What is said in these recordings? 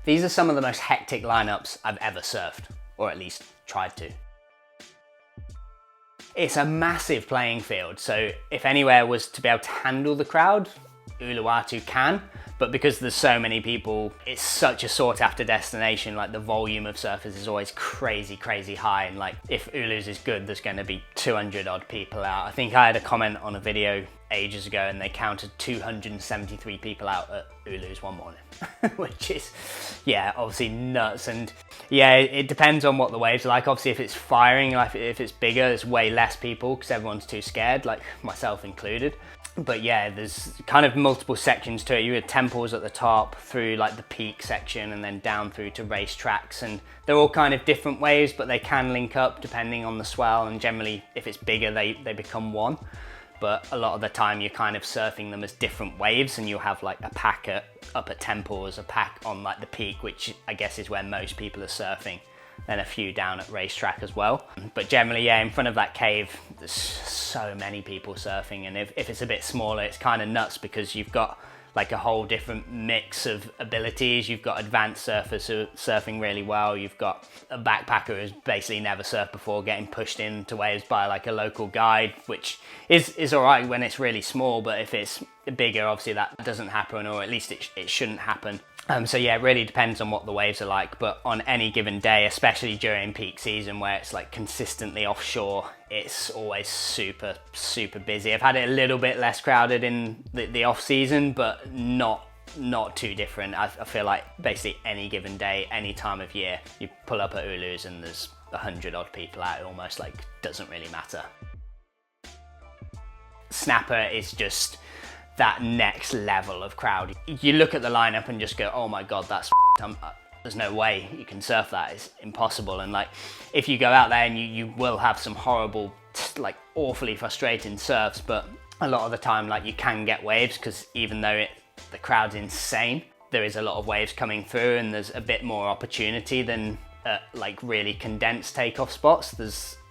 These are some of the most hectic lineups I've ever surfed, or at least tried to. It's a massive playing field, so if anywhere was to be able to handle the crowd, Uluwatu can, but because there's so many people, it's such a sought after destination, like the volume of surfers is always crazy high, and like if Ulu's is good, there's going to be 200 odd people out. I think I had a comment on a video ages ago and they counted 273 people out at Ulu's one morning, which is, yeah, obviously nuts. And yeah, it depends on what the waves are like. Obviously if it's firing, like if it's bigger, there's way less people because everyone's too scared, like myself included. But yeah, there's kind of multiple sections to it. You have temples at the top, through like the peak section, and then down through to race tracks, and they're all kind of different waves, but they can link up depending on the swell, and generally if it's bigger they become one. But a lot of the time you're kind of surfing them as different waves, and you'll have like a pack up at temples, a pack on like the peak, which I guess is where most people are surfing, then a few down at racetrack as well. But generally, yeah, in front of that cave, there's so many people surfing, and if it's a bit smaller, it's kind of nuts because you've got like a whole different mix of abilities. You've got advanced surfers who are surfing really well. You've got a backpacker who's basically never surfed before getting pushed into waves by like a local guide, which is all right when it's really small, but if it's bigger, obviously that doesn't happen, or at least it shouldn't happen. So yeah, it really depends on what the waves are like, but on any given day, especially during peak season where it's like consistently offshore, it's always super busy. I've had it a little bit less crowded in the off season, but not too different. I feel like basically any given day, any time of year, you pull up at Ulu's and there's 100 odd people out. It almost like doesn't really matter. Snapper is just that next level of crowd. You look at the lineup and just go, oh my god, that's there's no way you can surf that, it's impossible. And like if you go out there, and you will have some horrible, like awfully frustrating surfs, but a lot of the time like you can get waves, because even though the crowd's insane, there is a lot of waves coming through, and there's a bit more opportunity than like really condensed takeoff spots.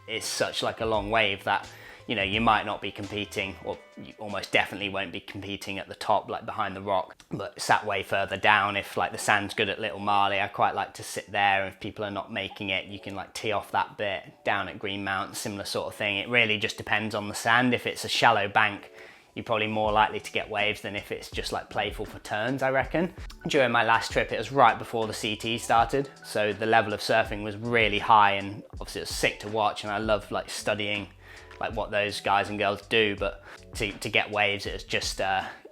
It's such like a long wave that, you know, you might not be competing, or you almost definitely won't be competing at the top, like behind the rock, but sat way further down. If like the sand's good at Little Marley, I quite like to sit there. If people are not making it, you can like tee off that bit. Down at Greenmount, similar sort of thing. It really just depends on the sand. If it's a shallow bank, you're probably more likely to get waves than if it's just like playful for turns, I reckon. During my last trip, it was right before the CT started, so the level of surfing was really high, and obviously it was sick to watch, and I love like studying like what those guys and girls do, but to get waves, it was just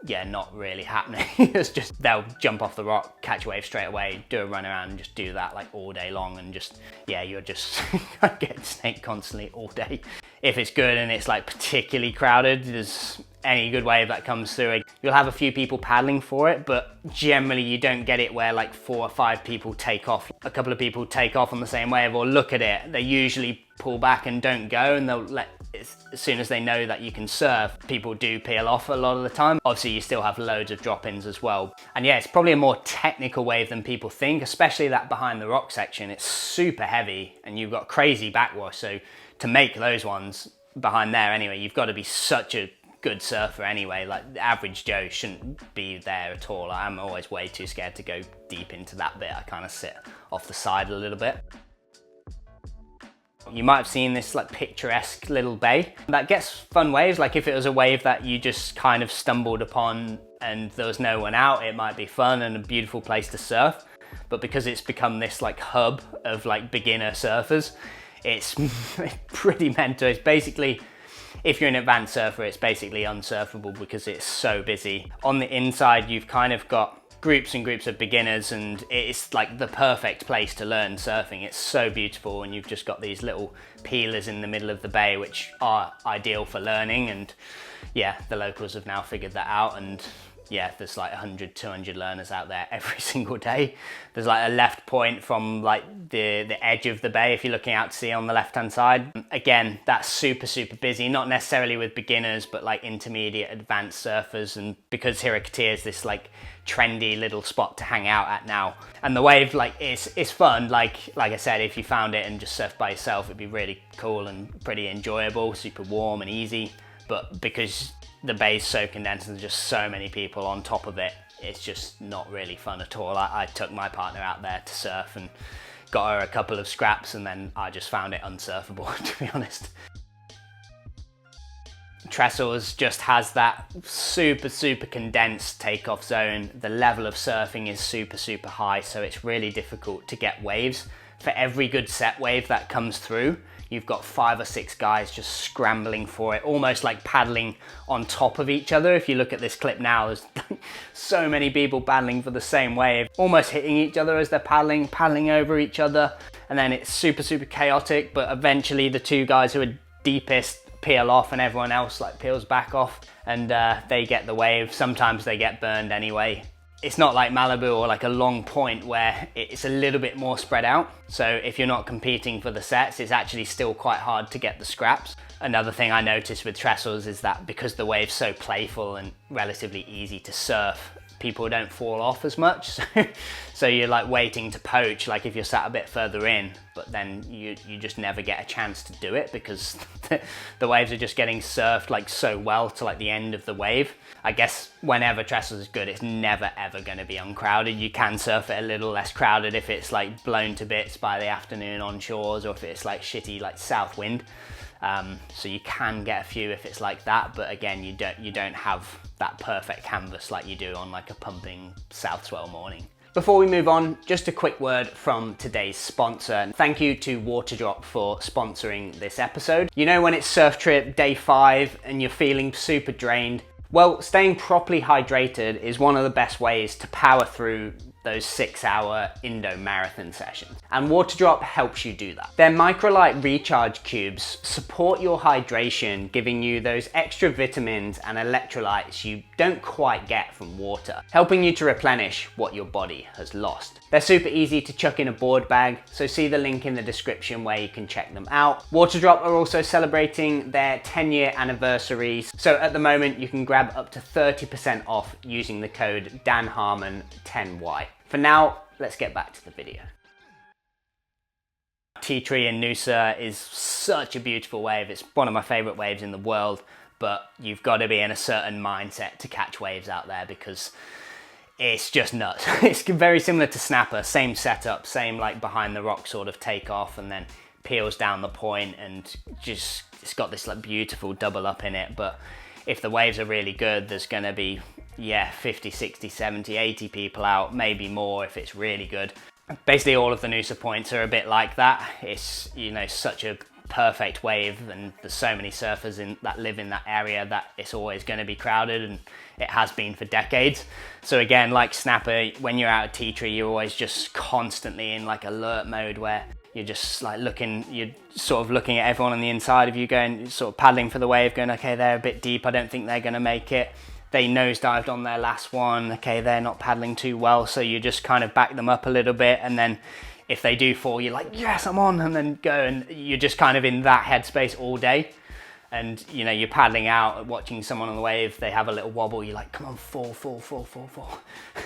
yeah, not really happening. It's just they'll jump off the rock, catch a wave straight away, do a run around, and just do that like all day long, and just, yeah, you're just getting snake constantly all day. If it's good and it's like particularly crowded, there's any good wave that comes through, you'll have a few people paddling for it, but generally you don't get it where like 4 or 5 people take off. A couple of people take off on the same wave or look at it, they usually pull back and don't go, and they'll let, as soon as they know that you can surf, people do peel off a lot of the time. Obviously you still have loads of drop-ins as well. And yeah, it's probably a more technical wave than people think, especially that behind the rock section. It's super heavy and you've got crazy backwash, so to make those ones behind there anyway, you've got to be such a good surfer anyway. Like the average Joe shouldn't be there at all. I'm always way too scared to go deep into that bit. I kind of sit off the side a little bit. You might have seen this like picturesque little bay that gets fun waves. Like if it was a wave that you just kind of stumbled upon and there was no one out, it might be fun and a beautiful place to surf. But because it's become this like hub of like beginner surfers, it's pretty mental. It's basically, if you're an advanced surfer, it's basically unsurfable because it's so busy. On the inside, you've kind of got groups and groups of beginners, and it's like the perfect place to learn surfing. It's so beautiful, and you've just got these little peelers in the middle of the bay which are ideal for learning. And yeah, the locals have now figured that out, and yeah, there's like 100, 200 learners out there every single day. There's like a left point from like the edge of the bay if you're looking out to sea on the left hand side. Again, that's super busy, not necessarily with beginners, but like intermediate, advanced surfers. And because Hirakatea is this like trendy little spot to hang out at now, and the wave like it's fun. Like I said, if you found it and just surfed by yourself, it'd be really cool and pretty enjoyable, super warm and easy. But because the bay's so condensed and there's just so many people on top of it, it's just not really fun at all. I took my partner out there to surf and got her a couple of scraps, and then I just found it unsurfable, to be honest. Trestles just has that super condensed takeoff zone. The level of surfing is super high, so it's really difficult to get waves. For every good set wave that comes through, you've got 5 or 6 guys just scrambling for it, almost like paddling on top of each other. If you look at this clip now, there's so many people paddling for the same wave, almost hitting each other as they're paddling over each other. And then it's super chaotic, but eventually the 2 guys who are deepest peel off and everyone else like peels back off, and they get the wave. Sometimes they get burned anyway. It's not like Malibu or like a long point where it's a little bit more spread out. So if you're not competing for the sets, it's actually still quite hard to get the scraps. Another thing I noticed with Trestles is that because the wave's so playful and relatively easy to surf, people don't fall off as much. So you're like waiting to poach, like if you're sat a bit further in, but then you just never get a chance to do it because the waves are just getting surfed like so well to like the end of the wave. I guess whenever Trestles is good, it's never ever going to be uncrowded. You can surf it a little less crowded if it's like blown to bits by the afternoon on shores, or if it's like shitty like south wind. So you can get a few if it's like that, but again, you don't have that perfect canvas like you do on like a pumping south swell morning. Before we move on, just a quick word from today's sponsor. Thank you to Waterdrop for sponsoring this episode. You know when it's surf trip day 5 and you're feeling super drained? Well, staying properly hydrated is one of the best ways to power through those 6-hour Indo marathon sessions. And Waterdrop helps you do that. Their microlight recharge cubes support your hydration, giving you those extra vitamins and electrolytes you don't quite get from water, helping you to replenish what your body has lost. They're super easy to chuck in a board bag, so see the link in the description where you can check them out. Waterdrop are also celebrating their 10-year anniversaries, so at the moment you can grab up to 30% off using the code DanHarmon10Y. For now, let's get back to the video. Tea Tree in Noosa is such a beautiful wave. It's one of my favorite waves in the world, but you've got to be in a certain mindset to catch waves out there because it's just nuts. It's very similar to Snapper, same setup, same like behind the rock sort of takeoff, and then peels down the point, and just it's got this like beautiful double up in it. But if the waves are really good, there's going to be 50, 60, 70, 80 people out, maybe more if it's really good. Basically all of the Noosa points are a bit like that. It's, you know, such a perfect wave, and there's so many surfers that live in that area that it's always going to be crowded, and it has been for decades. So again, like Snapper, when you're out at Tea Tree, you're always just constantly in like alert mode where you're just like you're sort of looking at everyone on the inside of you, going sort of paddling for the wave, going, okay, they're a bit deep, I don't think they're going to make it. They nosedived on their last one, okay, they're not paddling too well, so you just kind of back them up a little bit, and then if they do fall, you're like, yes, I'm on, and then go, and you're just kind of in that headspace all day. And you know, you're paddling out, watching someone on the wave, they have a little wobble, you're like, come on, fall.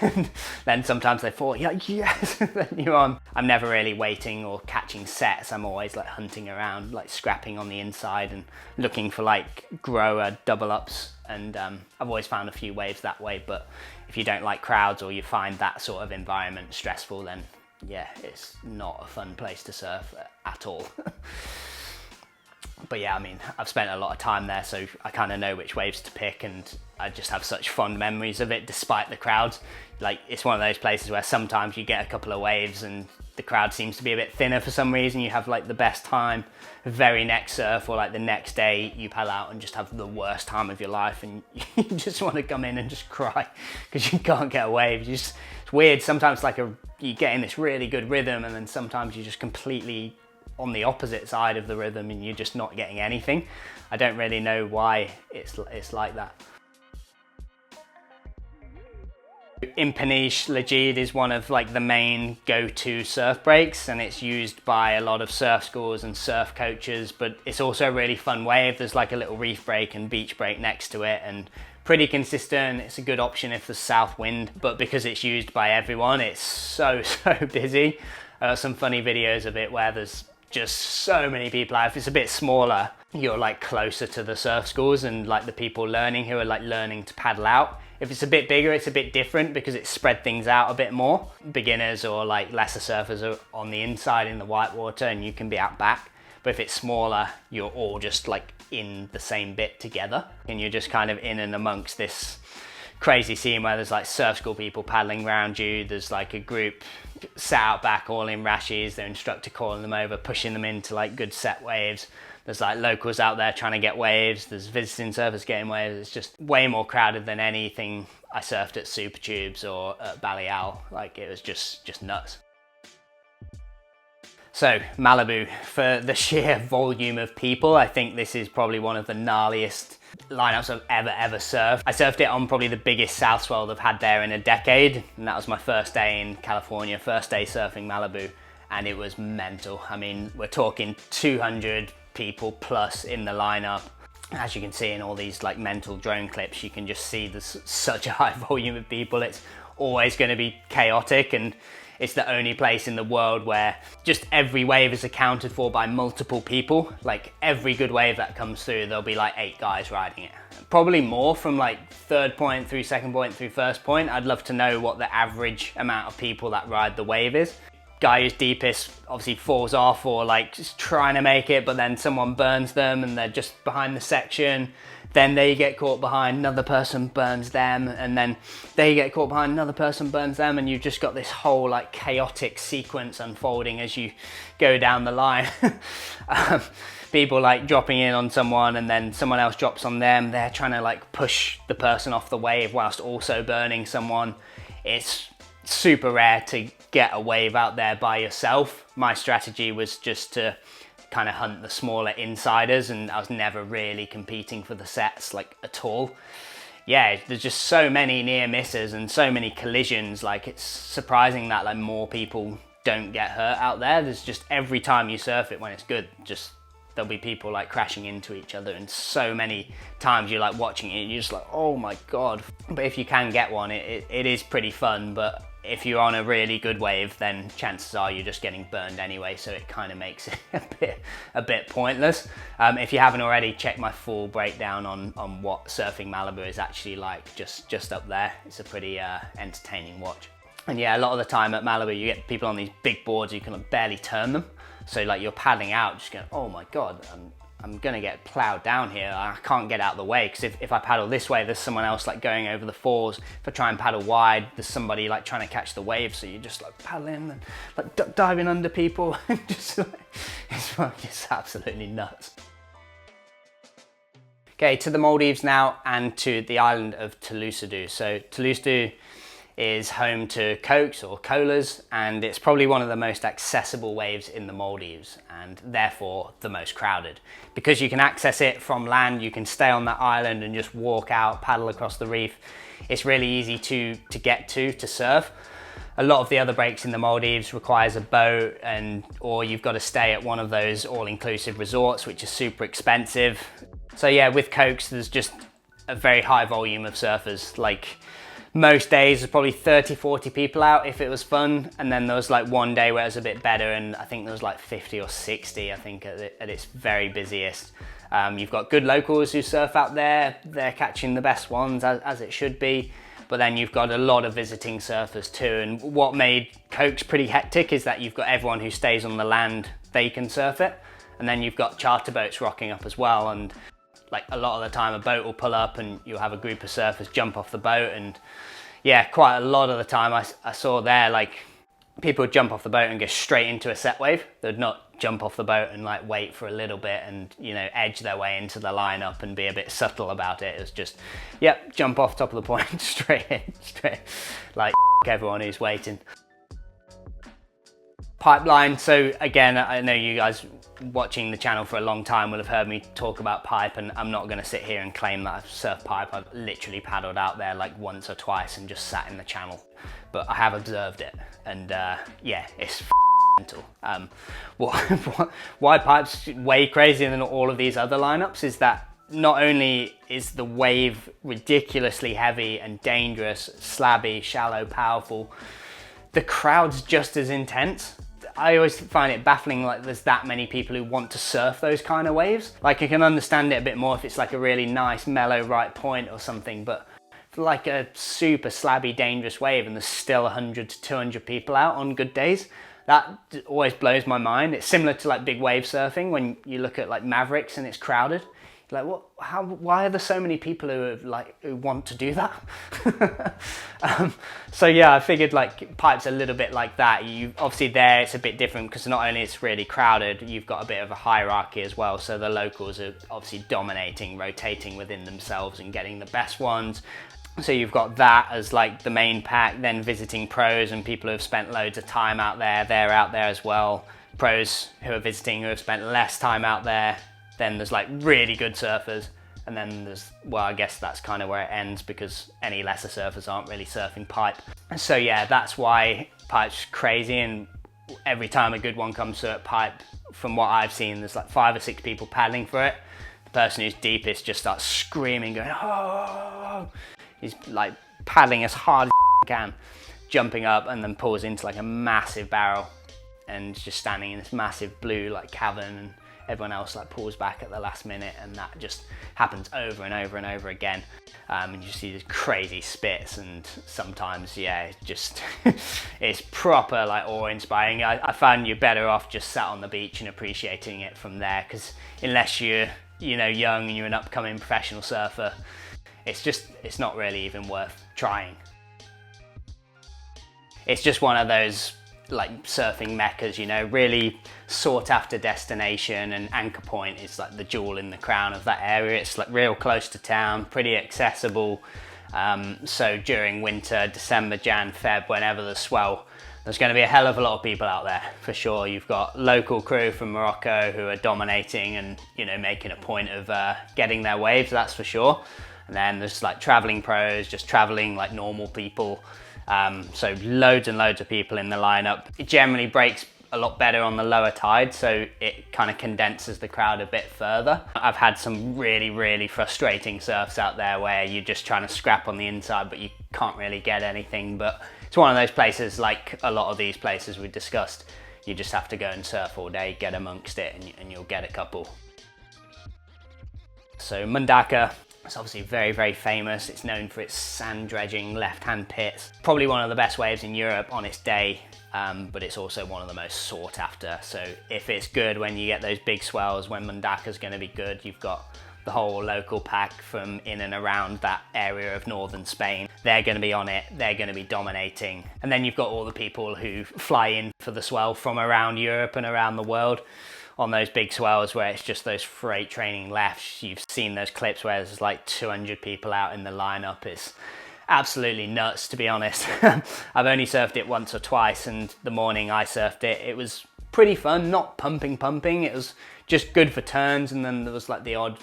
And then sometimes they fall, you're like, yes, then you're on. I'm never really waiting or catching sets. I'm always like hunting around, like scrapping on the inside and looking for like grower double ups. And I've always found a few waves that way. But if you don't like crowds or you find that sort of environment stressful, then yeah, it's not a fun place to surf at all. But yeah, I mean, I've spent a lot of time there, so I kind of know which waves to pick, and I just have such fond memories of it despite the crowds. Like, it's one of those places where sometimes you get a couple of waves and the crowd seems to be a bit thinner for some reason. You have like the best time. The very next surf or like the next day, you paddle out and just have the worst time of your life, and you just want to come in and just cry because you can't get a wave. It's weird. Sometimes like you get in this really good rhythm, and then sometimes you just completely on the opposite side of the rhythm and you're just not getting anything. I don't really know why it's like that. In Peniche, Legide is one of like the main go-to surf breaks, and it's used by a lot of surf schools and surf coaches, but it's also a really fun wave. There's like a little reef break and beach break next to it, and pretty consistent. It's a good option if there's south wind, but because it's used by everyone, it's so busy. Some funny videos of it where there's just so many people out. If it's a bit smaller, you're like closer to the surf schools and like the people learning who are like learning to paddle out. If it's a bit bigger, it's a bit different because it spread things out a bit more. Beginners or like lesser surfers are on the inside in the whitewater and you can be out back. But if it's smaller, you're all just like in the same bit together and you're just kind of in and amongst this crazy scene where there's like surf school people paddling around you. There's like a group sat out back all in rashies, their instructor calling them over, pushing them into like good set waves. There's like locals out there trying to get waves. There's visiting surfers getting waves. It's just way more crowded than anything I surfed at Super Tubes or at Balliol. Like it was just nuts. So Malibu, for the sheer volume of people, I think this is probably one of the gnarliest lineups I've ever surfed. I surfed it on probably the biggest south swell they've had there in a decade, and that was my first day in California, first day surfing Malibu, and it was mental. I mean, we're talking 200 people plus in the lineup. As you can see in all these like mental drone clips, you can just see there's such a high volume of people. It's always going to be chaotic, and it's the only place in the world where just every wave is accounted for by multiple people. Like every good wave that comes through, there'll be like 8 guys riding it. Probably more from like third point through second point through first point. I'd love to know what the average amount of people that ride the wave is. Guy who's deepest obviously falls off or like just trying to make it, but then someone burns them and they're just behind the section. Then they get caught behind, another person burns them, and then they get caught behind, another person burns them, and you've just got this whole like chaotic sequence unfolding as you go down the line. People like dropping in on someone and then someone else drops on them. They're trying to like push the person off the wave whilst also burning someone. It's super rare to get a wave out there by yourself. My strategy was just to kind of hunt the smaller insiders, and I was never really competing for the sets like at all. Yeah, there's just so many near misses and so many collisions. Like it's surprising that like more people don't get hurt out there. There's just every time you surf it when it's good, just there'll be people like crashing into each other, and so many times you're like watching it and you're just like, oh my god. But if you can get one, it is pretty fun. But if you're on a really good wave, then chances are you're just getting burned anyway, so it kind of makes it a bit pointless. If you haven't already, check my full breakdown on what surfing Malibu is actually like just up there. It's a pretty entertaining watch. And yeah, a lot of the time at Malibu, you get people on these big boards, you can barely turn them. So like you're paddling out, just going, oh my god, I'm gonna get plowed down here. I can't get out of the way, because if I paddle this way, there's someone else like going over the falls. If I try and paddle wide, there's somebody like trying to catch the wave. So you're just like paddling and like diving under people. Just like, it's absolutely nuts. Okay, to the Maldives now, and to the island of Tulusadoo. So Tulusadoo is home to cokes or colas, and it's probably one of the most accessible waves in the Maldives, and therefore the most crowded. Because you can access it from land, you can stay on that island and just walk out, paddle across the reef. It's really easy to get to surf. A lot of the other breaks in the Maldives requires a boat, or you've got to stay at one of those all-inclusive resorts, which is super expensive. So yeah, with cokes, there's just a very high volume of surfers. Like most days there's probably 30-40 people out if it was fun, and then there was like one day where it was a bit better, and I think there was like 50 or 60 I think at its very busiest. You've got good locals who surf out there, they're catching the best ones as it should be, but then you've got a lot of visiting surfers too. And what made cokes pretty hectic is that you've got everyone who stays on the land, they can surf it, and then you've got charter boats rocking up as well. And like a lot of the time a boat will pull up and you'll have a group of surfers jump off the boat, and yeah, quite a lot of the time I saw there like people would jump off the boat and go straight into a set wave. They'd not jump off the boat and like wait for a little bit and, you know, edge their way into the lineup and be a bit subtle about it. It was just, yep, jump off top of the point, straight in, like everyone who's waiting. Pipeline. So again, I know you guys watching the channel for a long time will have heard me talk about pipe, and I'm not going to sit here and claim that I've surfed pipe. I've literally paddled out there like once or twice and just sat in the channel, but I have observed it, and yeah, it's mental. Why pipe's way crazier than all of these other lineups is that not only is the wave ridiculously heavy and dangerous, slabby, shallow, powerful, the crowd's just as intense. I always find it baffling, like there's that many people who want to surf those kind of waves. Like I can understand it a bit more if it's like a really nice mellow right point or something, but like a super slabby, dangerous wave and there's still 100 to 200 people out on good days. That always blows my mind. It's similar to like big wave surfing when you look at like Mavericks and it's crowded. Like what? How? Why are there so many people who want to do that? So yeah, I figured like Pipe's a little bit like that. You obviously there it's a bit different because not only it's really crowded, you've got a bit of a hierarchy as well. So the locals are obviously dominating, rotating within themselves and getting the best ones. So you've got that as like the main pack, then visiting pros and people who have spent loads of time out there, they're out there as well. Pros who are visiting who have spent less time out there. Then there's like really good surfers, and then there's, well, I guess that's kind of where it ends because any lesser surfers aren't really surfing Pipe. So yeah, that's why Pipe's crazy, and every time a good one comes to Pipe, from what I've seen, there's like 5 or 6 people paddling for it. The person who's deepest just starts screaming, going, oh! He's like paddling as hard as he can, jumping up, and then pulls into like a massive barrel and just standing in this massive blue like cavern, and everyone else like pulls back at the last minute, and that just happens over and over and over again. And you see these crazy spits, and sometimes, yeah, it just it's proper like awe-inspiring. I found you're better off just sat on the beach and appreciating it from there, because unless you're, you know, young and you're an upcoming professional surfer, it's not really even worth trying. It's just one of those like surfing meccas, you know, really sought after destination, and Anchor Point is like the jewel in the crown of that area. It's like real close to town, pretty accessible. So during winter, December, Jan, Feb, whenever there's swell, there's going to be a hell of a lot of people out there for sure. You've got local crew from Morocco who are dominating and, you know, making a point of getting their waves, that's for sure. And then there's like traveling pros, just traveling like normal people. So loads and loads of people in the lineup. It generally breaks a lot better on the lower tide, so it kind of condenses the crowd a bit further. I've had some really, really frustrating surfs out there where you're just trying to scrap on the inside, but you can't really get anything. But it's one of those places, like a lot of these places we discussed, you just have to go and surf all day, get amongst it, and you'll get a couple. So Mundaka, it's obviously very, very famous. It's known for its sand dredging left-hand pits. Probably one of the best waves in Europe on its day, but it's also one of the most sought after. So if it's good when you get those big swells, when Mundaka's going to be good, you've got the whole local pack from in and around that area of northern Spain. They're going to be on it, they're going to be dominating. And then you've got all the people who fly in for the swell from around Europe and around the world on those big swells where it's just those freight training lefts. You've seen those clips where there's like 200 people out in the lineup. It's absolutely nuts, to be honest. I've only surfed it once or twice, and the morning I surfed it, it was pretty fun, not pumping. It was just good for turns, and then there was like the odd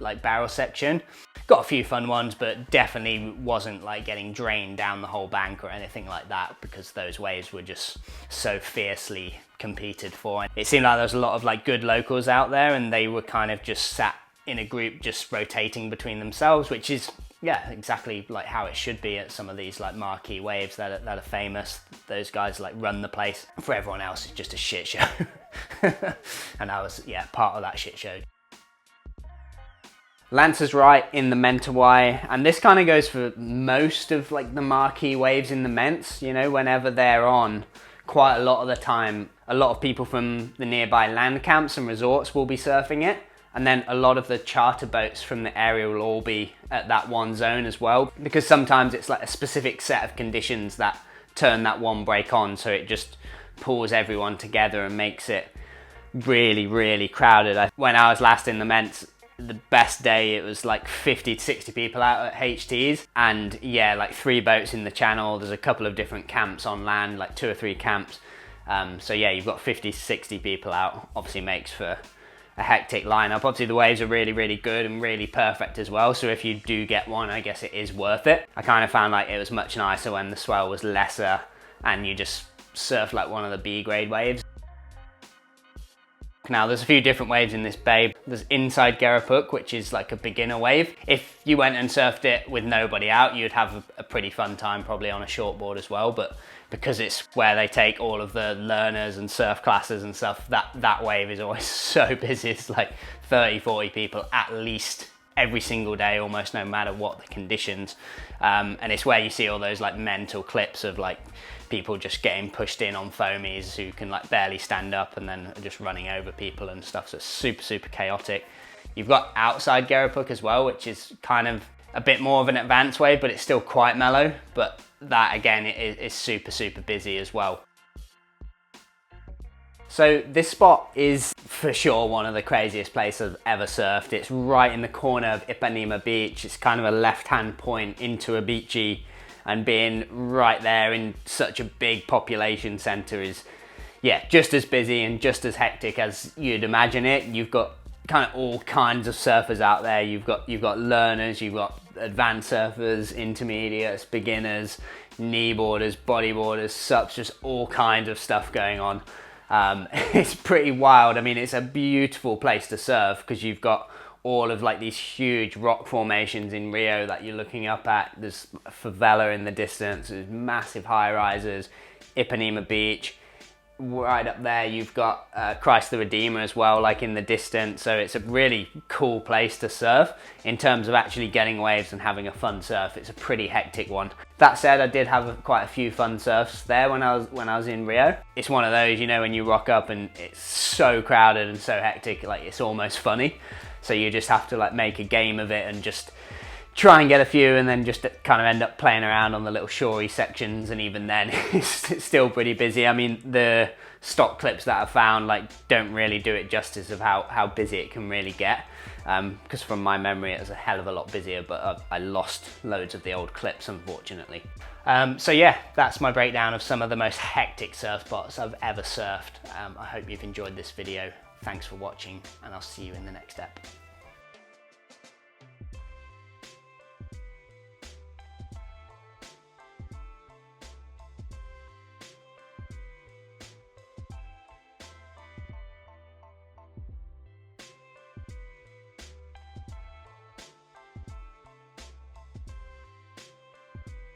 like barrel section. Got a few fun ones, but definitely wasn't like getting drained down the whole bank or anything like that, because those waves were just so fiercely competed for. It seemed like there was a lot of like good locals out there, and they were kind of just sat in a group just rotating between themselves, which is, yeah, exactly like how it should be at some of these like marquee waves that are famous. Those guys like run the place. For everyone else, it's just a shit show. And I was, yeah, part of that shit show. Lance is right in the Mentawai, and this kind of goes for most of like the marquee waves in the Ments. You know, whenever they're on, quite a lot of the time, a lot of people from the nearby land camps and resorts will be surfing it, and then a lot of the charter boats from the area will all be at that one zone as well, because sometimes it's like a specific set of conditions that turn that one break on, so it just pulls everyone together and makes it really, really crowded. When I was last in the Ments, the best day, it was like 50 to 60 people out at HTs, and yeah, like 3 boats in the channel. There's a couple of different camps on land, like 2 or 3 camps. So yeah, you've got 50 to 60 people out. Obviously makes for a hectic lineup. Obviously the waves are really, really good and really perfect as well, so if you do get one, I guess it is worth it. I kind of found like it was much nicer when the swell was lesser and you just surf like one of the B grade waves. Now there's a few different waves in this bay. There's inside Garapuk, which is like a beginner wave. If you went and surfed it with nobody out, you'd have a pretty fun time probably on a shortboard as well, but because it's where they take all of the learners and surf classes and stuff, that wave is always so busy. It's like 30, 40 people at least every single day, almost no matter what the conditions. And it's where you see all those like mental clips of like people just getting pushed in on foamies who can like barely stand up and then just running over people and stuff. So it's super, super chaotic. You've got outside Gerapuk as well, which is kind of a bit more of an advanced wave, but it's still quite mellow. But that again is super, super busy as well. So this spot is for sure one of the craziest places I've ever surfed. It's right in the corner of Ipanema Beach. It's kind of a left-hand point into a beachy, and being right there in such a big population centre is, yeah, just as busy and just as hectic as you'd imagine it. You've got kind of all kinds of surfers out there. You've got learners, you've got advanced surfers, intermediates, beginners, kneeboarders, bodyboarders, sups, just all kinds of stuff going on. It's pretty wild. I mean, it's a beautiful place to surf because you've got all of like these huge rock formations in Rio that you're looking up at. There's a favela in the distance, there's massive high rises, Ipanema Beach. Right up there you've got Christ the Redeemer as well, like in the distance. So it's a really cool place to surf in terms of actually getting waves and having a fun surf. It's a pretty hectic one. That said, I did have quite a few fun surfs there when I was in Rio. It's one of those, you know, when you rock up and it's so crowded and so hectic, like it's almost funny. So you just have to like make a game of it and just try and get a few, and then just kind of end up playing around on the little shorey sections, and even then it's still pretty busy. I mean, the stock clips that I found like don't really do it justice of how busy it can really get, because from my memory it was a hell of a lot busier, but I lost loads of the old clips, unfortunately. So yeah, that's my breakdown of some of the most hectic surf spots I've ever surfed. I hope you've enjoyed this video. Thanks for watching, and I'll see you in the next step.